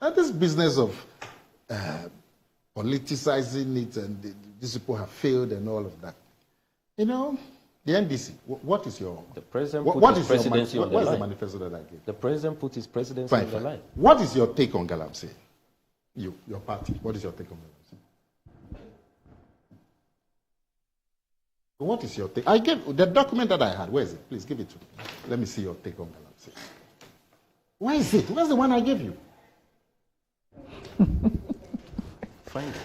And this business of politicizing it and these people have failed and all of that. You know, the NDC, what is your... The president put his presidency on the line. What is the manifesto that I gave? The president put his presidency on the line. What is your take on galamsey? Your party, what is your take on galamsey? What is your take? I gave the document that I had. Where is it? Please give it to me. Let me see your take on galamsey. Where is it? Where's the one I gave you? Find it.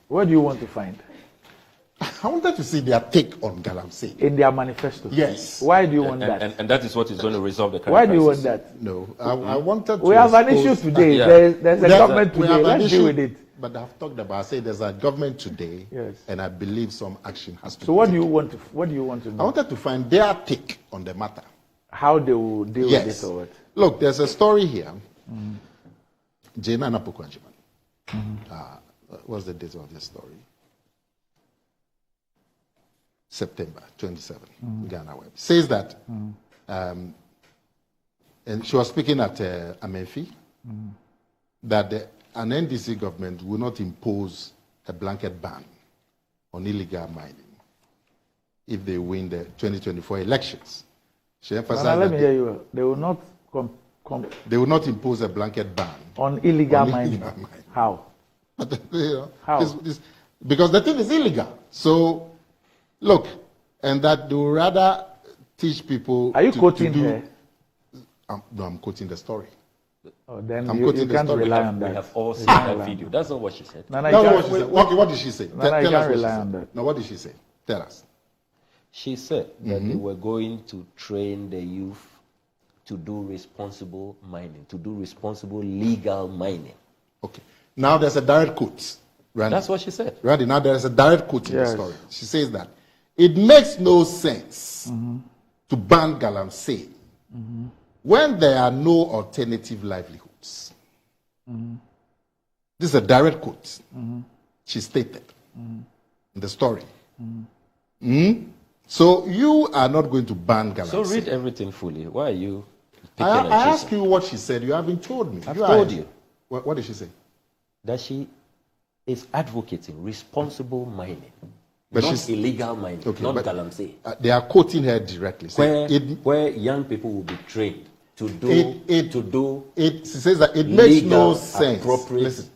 What do you want to find? I wanted to see their take on galamsey. In their manifesto? Yes. Why do you want that? And that is what is going to resolve the current Why do you crisis. want that? No, I wanted to... We have an issue today. There's a government today. Let's deal with it. But I've talked about, I say there's a government today, yes, and I believe some action has to be So what taken. do you want to know? I wanted to find their take on the matter. How they will deal with it or what? Look, there's a story here. Nana Akomea. What's the date of this story? September 27, Ghana Web. Says that, and she was speaking at Amenfi, that an NDC government will not impose a blanket ban on illegal mining if they win the 2024 elections. She emphasized let me hear you. They will not they will not impose a blanket ban on illegal mining. How? But, you know, How? Because the thing is illegal. So, look, and that they will rather teach people. Are you quoting her? No, I'm quoting the story. Oh, then I'm you quoting can't the story. rely on that. We have all seen that video. That's not what she said. Nana, what did she say? Nana, you Tell us can't what rely she on said. that. Now, what did she say? Tell us. She said that they were going to train the youth to do responsible mining, to do responsible legal mining. Okay. Now there's a direct quote. Randy. That's what she said. Randy, now there's a direct quote in the story. She says that it makes no sense to ban galamsey when there are no alternative livelihoods. This is a direct quote. She stated in the story. So you are not going to ban galamsey. So read everything fully. Why are you picking I and asked choosing? you what she said. You haven't told me. I've told you. What did she say? That she is advocating responsible mining, But not she's illegal mining, not galamsey. They are quoting her directly. Where young people will be trained to do she says that it makes no sense. Appropriate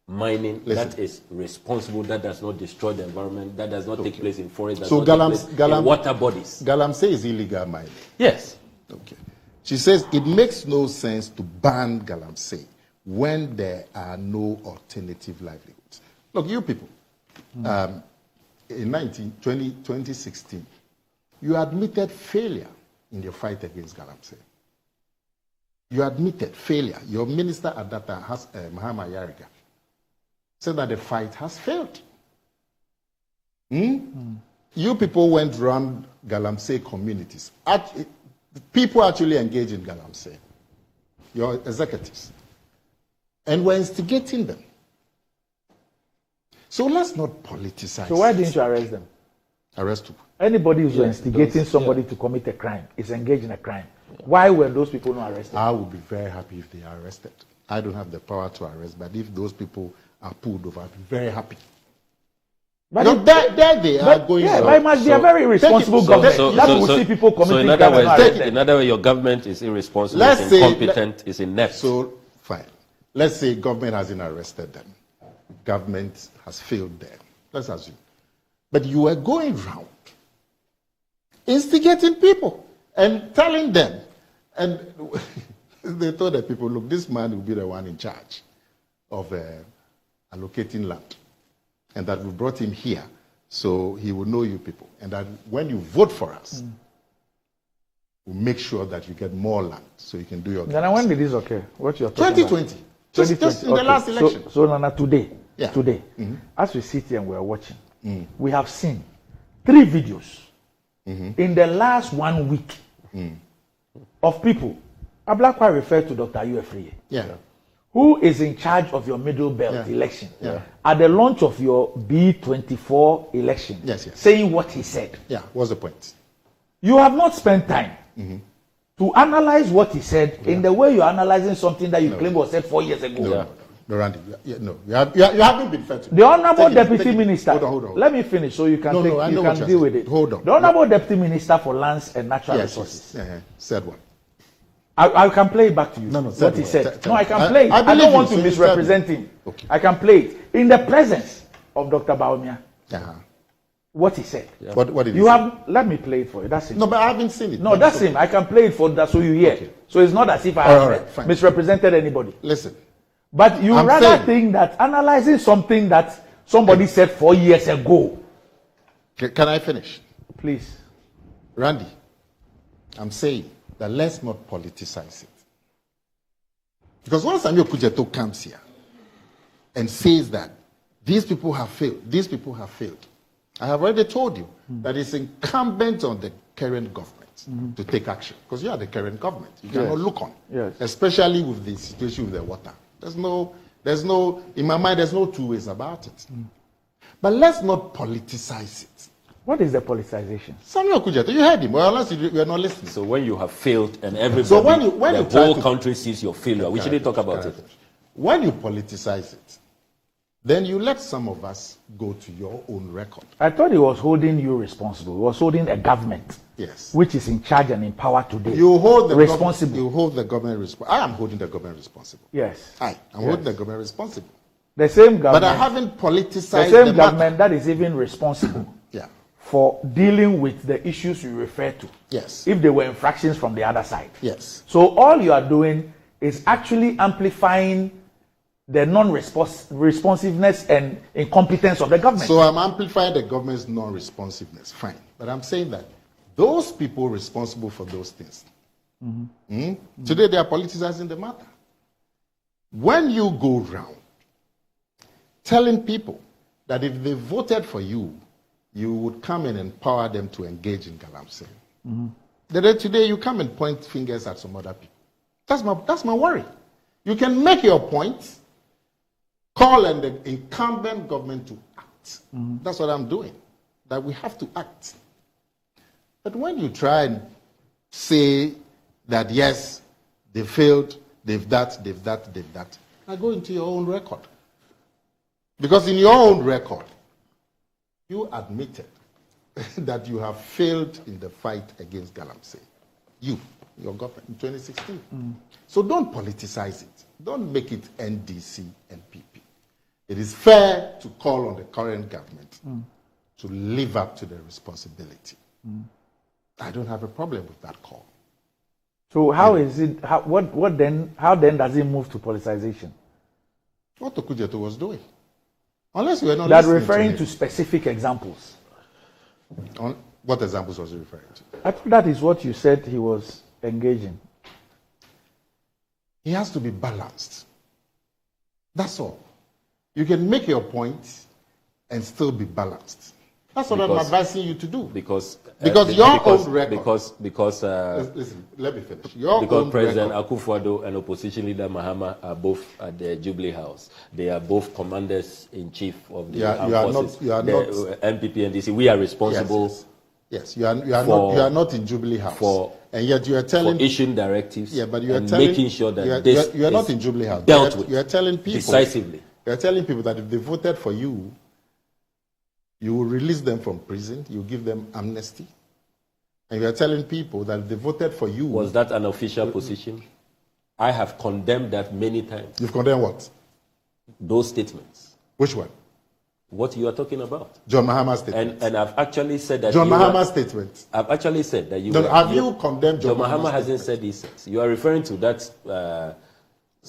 mining that is responsible, that does not destroy the environment, that does not take place in forests, so in water bodies. Galamsey is illegal mining. Yes. Okay. She says it makes no sense to ban galamsey when there are no alternative livelihoods. Look, you people, in 2016, you admitted failure in your fight against galamsey. You admitted failure. Your minister at that time, Mahama Yariga, said that the fight has failed. You people went around galamsey communities. People actually engage in galamsey, your executives, and were instigating them. So let's not politicize. So why didn't you arrest them? Arrest who? Anybody who's instigating somebody to commit a crime is engaged in a crime. Why were those people not arrested? I would be very happy if they are arrested. I don't have the power to arrest, but if those people are pulled over, I'd be very happy. But there they are going. Yeah, but it must be a very irresponsible government. That will see people committing crime. In other words, your government is irresponsible, is incompetent, is inept. So fine. Let's say government hasn't arrested them. Government has failed them. Let's assume. But you are going round instigating people and telling them, and they told the people, look, this man will be the one in charge of allocating land, and that we brought him here so he will know you people, and that when you vote for us, we'll make sure that you get more land so you can do your job. Nana, when did this occur? What you're talking 2020. About? 2020. Just in the last election. So Nana, today, as we sit here and we are watching, we have seen 3 videos in the last 1 week of people. Ablakwa referred to Dr. Uefriye, who is in charge of your Middle Belt election at the launch of your B24 election, saying what he said. Yeah, what's the point? You have not spent time to analyze what he said in the way you're analyzing something that you claim was said 4 years ago. No, Randy, you haven't been fair to me. The Honorable Deputy Minister, hold on. let me finish so you can, you can deal with it. Hold on. The Honorable Deputy Minister for Lands and Natural Resources. Said what? I can play it back to you. No, what he said. No, I can play it. I don't want to misrepresent him. Okay. I can play it. In the presence of Dr. Baumia, what he said. Yeah. What did he say? Let me play it for you. That's him. No, but I haven't seen it. No, that's him. I can play it for that so you hear. Okay. So it's not as if I have misrepresented anybody. Listen. But you rather think that analyzing something that somebody said 4 years ago. Can I finish? Please. Randy, I'm saying that let's not politicize it. Because once Samuel Kujeto comes here and says that these people have failed, I have already told you that it's incumbent on the current government to take action. Because you are the current government. You cannot look on. Yes. Especially with the situation with the water. There's no, in my mind, there's no two ways about it. But let's not politicize it. What is the politicization? Samuel Kujeto, you heard him, or unless you are not listening. So when you have failed and everybody, so when the whole country sees your failure, we shouldn't talk about it. When you politicize it, then you let some of us go to your own record. I thought he was holding you responsible. He was holding a government, which is in charge and in power today. You hold the responsible. You hold the government responsible. I am holding the government responsible. Yes. I'm holding the government responsible. The same government. But I haven't politicized the same government that is even responsible. for dealing with the issues you refer to. Yes. If there were infractions from the other side. Yes. So all you are doing is actually amplifying the non-responsiveness and incompetence of the government. So I'm amplifying the government's non-responsiveness. Fine. But I'm saying that those people responsible for those things, today they are politicizing the matter. When you go round telling people that if they voted for you, you would come and empower them to engage in galamsey. Then today you come and point fingers at some other people. That's my worry. You can make your point, call on the incumbent government to act. That's what I'm doing. That we have to act. But when you try and say that yes, they failed, they've that, now go into your own record. Because in your own record, you admitted that you have failed in the fight against galamsey. Your government, in 2016. So don't politicize it. Don't make it NDC and PP. It is fair to call on the current government to live up to their responsibility. I don't have a problem with that call. So how is it? How then does it move to politicization? What Okujeto was doing. Unless you were not That listening referring to to specific examples. What examples was he referring to? I thought that is what you said he was engaging. He has to be balanced. That's all. You can make your point and still be balanced. That's what I'm advising you to do. Because your own record. Listen, let me finish. Because President Akufo-Addo and Opposition Leader Mahama are both at the Jubilee House. They are both commanders-in-chief of the armed forces. You are not NPP and DC. We are responsible. Yes. You are not in Jubilee House. And yet you are telling issuing directives. Yeah, but you are making sure that you are not in Jubilee House. Dealt with. You are telling people decisively. You are telling people that if they voted for you, you will release them from prison. You give them amnesty. And you are telling people that if they voted for you... Was that an official position? I have condemned that many times. You've condemned what? Those statements. Which one? What you are talking about. John Mahama's statement. And I've actually said that... John Mahama's statement. I've actually said that you... Have you condemned John Mahama? John Mahama hasn't said these things. You are referring to that... the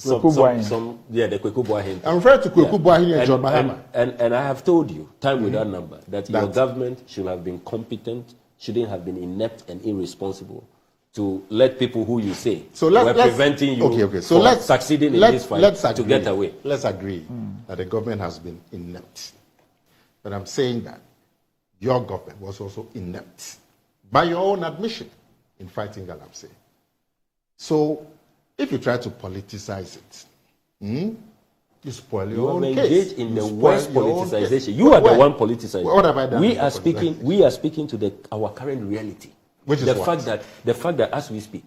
Kweku Buahin. I'm referring to Kweku Buahin and John Mahama. And I have told you, time without number, that your government should have been competent, shouldn't have been inept and irresponsible to let people who you say were preventing you from succeeding in this fight to get away. Let's agree that the government has been inept. But I'm saying that your government was also inept by your own admission in fighting galamsey. So if you try to politicize it, you spoil your own case. You are engaged in the worst politicization. You are the one politicizing. What have I done? We are speaking to our current reality. Which is the fact that as we speak,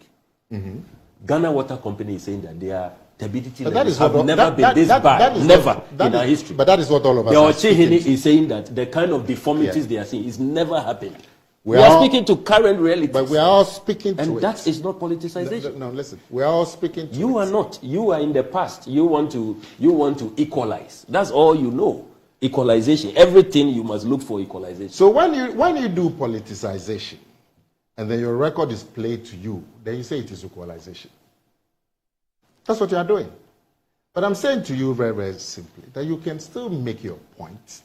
Ghana Water Company is saying that their turbidity levels have never been this bad, never in our history. But that is what all of us are speaking to. Is saying that the kind of deformities they are seeing is never happened. We are speaking to current realities. But we are all speaking to it. And that is not politicization. No, listen. We are all speaking to it. You are not. You are in the past. You want to equalize. That's all you know. Equalization. Everything you must look for equalization. So when you do politicization, and then your record is played to you, then you say it is equalization. That's what you are doing. But I'm saying to you very, very simply that you can still make your point.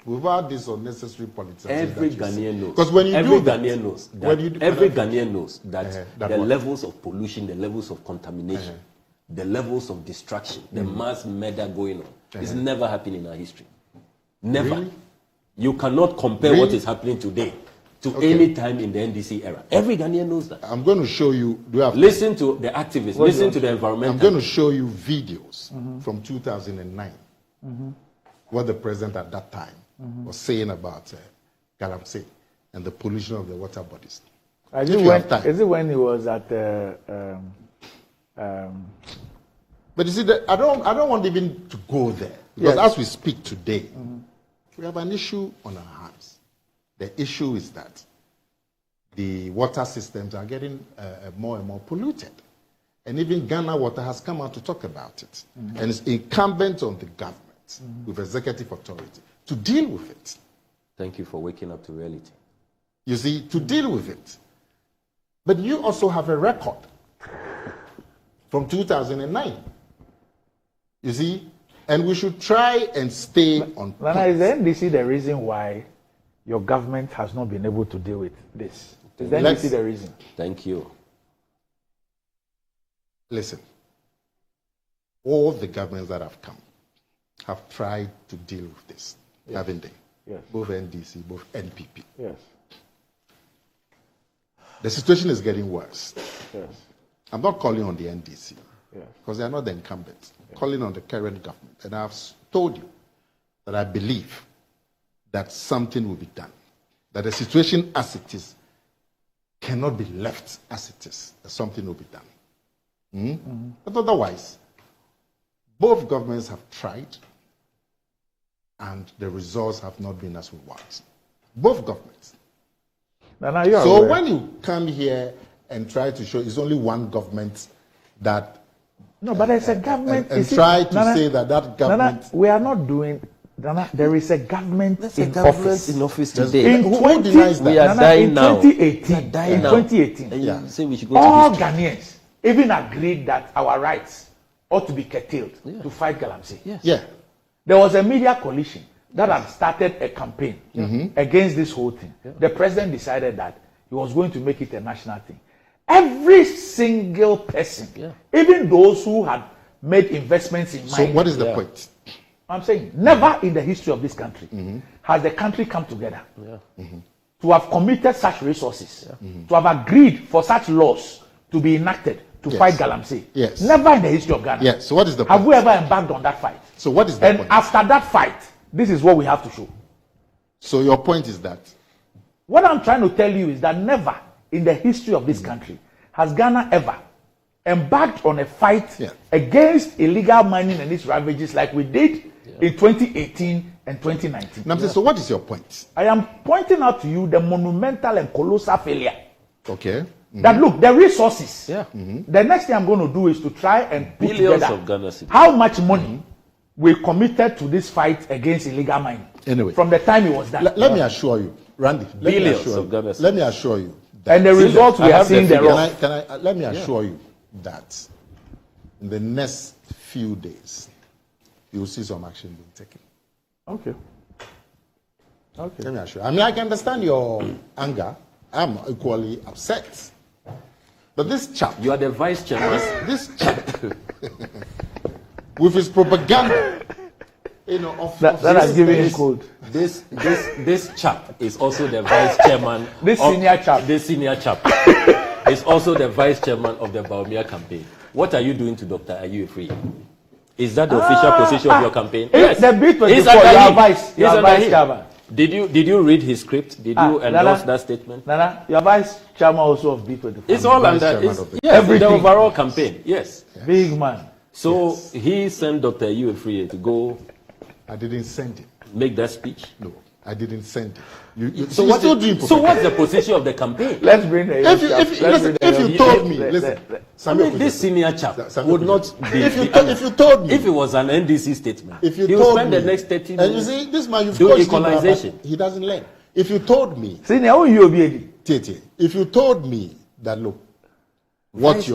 Without this unnecessary politicization. Every Ghanaian knows. Because when you every do that, Ghanaian knows that every Ghanaian knows that the levels of pollution, the levels of contamination, the levels of destruction, the mass murder going on, is never happened in our history. Never. Really? You cannot compare what is happening today to any time in the NDC era. Every Ghanaian knows that. I'm going to show you. Listen to the activists. Listen to the environmental. I'm going to show you videos from 2009. What the president at that time was saying about galamsey and the pollution of the water bodies. Is it when he was at But you see, I don't want even to go there, because as we speak today, we have an issue on our hands. The issue is that the water systems are getting more and more polluted. And even Ghana Water has come out to talk about it. And it's incumbent on the government with executive authority to deal with it. Thank you for waking up to reality. You see, to deal with it. But you also have a record from 2009. You see? And we should try and stay on point. Nana, is the NDC the reason why your government has not been able to deal with this? Is the NDC the reason? Thank you. Listen, all the governments that have come have tried to deal with this, haven't they? Yes. Both NDC, both NPP. Yes. The situation is getting worse. Yes. I'm not calling on the NDC, yes, because they are not the incumbents. I'm calling on the current government. And I've told you that I believe that something will be done. That the situation as it is cannot be left as it is. That something will be done. But otherwise, both governments have tried, and the results have not been as we want. Both governments. Nana, so when you come here and try to show it's only one government that... No, but there's a government... And try to say that government... Nana, we are not doing... Nana, there is a government in office today. In 20, we are dying now. In 2018, all Ghanaians even agreed that our rights ought to be curtailed to fight galamsey. Yes. Yeah. There was a media coalition that had started a campaign against this whole thing. The president decided that he was going to make it a national thing. Every single person, even those who had made investments in mines. So what is the point? I'm saying never in the history of this country has the country come together to have committed such resources, to have agreed for such laws to be enacted to fight galamsey. Yes. Never in the history of Ghana. Yes. So what is the point? Have we ever embarked on that fight? So what is the point? And after that fight, this is what we have to show. So your point is that? What I'm trying to tell you is that never in the history of this country has Ghana ever embarked on a fight against illegal mining and its ravages like we did in 2018 and 2019. Now, so what is your point? I am pointing out to you the monumental and colossal failure. Okay. That look, the resources. The next thing I'm going to do is to try and put billions together of Ghana cedis. How much money we committed to this fight against illegal mining. Anyway, from the time it was done. Let me assure you, Randy. Billions of Ghana cedis. Let me assure you. That and the results we are seeing thereof. Let me assure you that in the next few days, you will see some action being taken. Okay. Okay. Let me assure you. I mean, I can understand your anger. I'm equally upset. But this chap... You are the vice chairman. This chap, with his propaganda, you know, that has given him code. This chap is also the vice chairman. This senior chap is also the vice chairman of the Baumia campaign. What are you doing to Dr. Ayu-Free? Is that the official position of your campaign? Yes. The bit was before you are vice chairman. Did you read his script? Did you endorse that statement? Nana, your vice chairman also of B24. It's all under the overall campaign. Yes. Big man. So he sent Dr. Ufriye to go. I didn't send it. Make that speech? No, I didn't send it. So what's the position of the campaign? Let's bring the if you told me, listen, this senior chap would not be. If you told me, if it was an NDC statement, if you he told will spend me, the next 30 and minutes. you see, this man, you've do equalization. He doesn't learn. If you told me, if you told me that look, what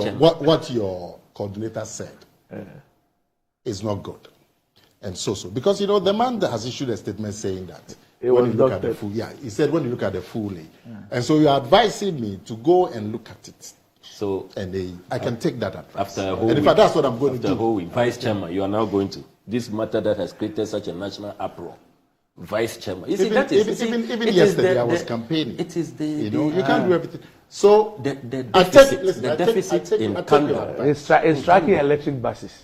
your coordinator said is not good, and so because the man that has issued a statement saying that when you look at the full, he said when you look at the fully, and so you're advising me to go and look at it. So and I can take that advice. After a whole and in fact, that's what I'm going to do. After a whole week, Vice Chairman, you are now going to this matter that has created such a national uproar. Vice Chairman, you see, even yesterday I was campaigning. It is the you can't do everything. So the deficit in candor. It's tracking electric buses.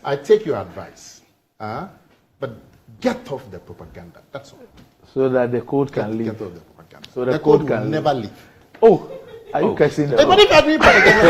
I take your advice, but get off the propaganda. That's all. So that the code can leave. Get off the propaganda. So the code code can never leave. Oh, are you cursing? But if you are doing propaganda.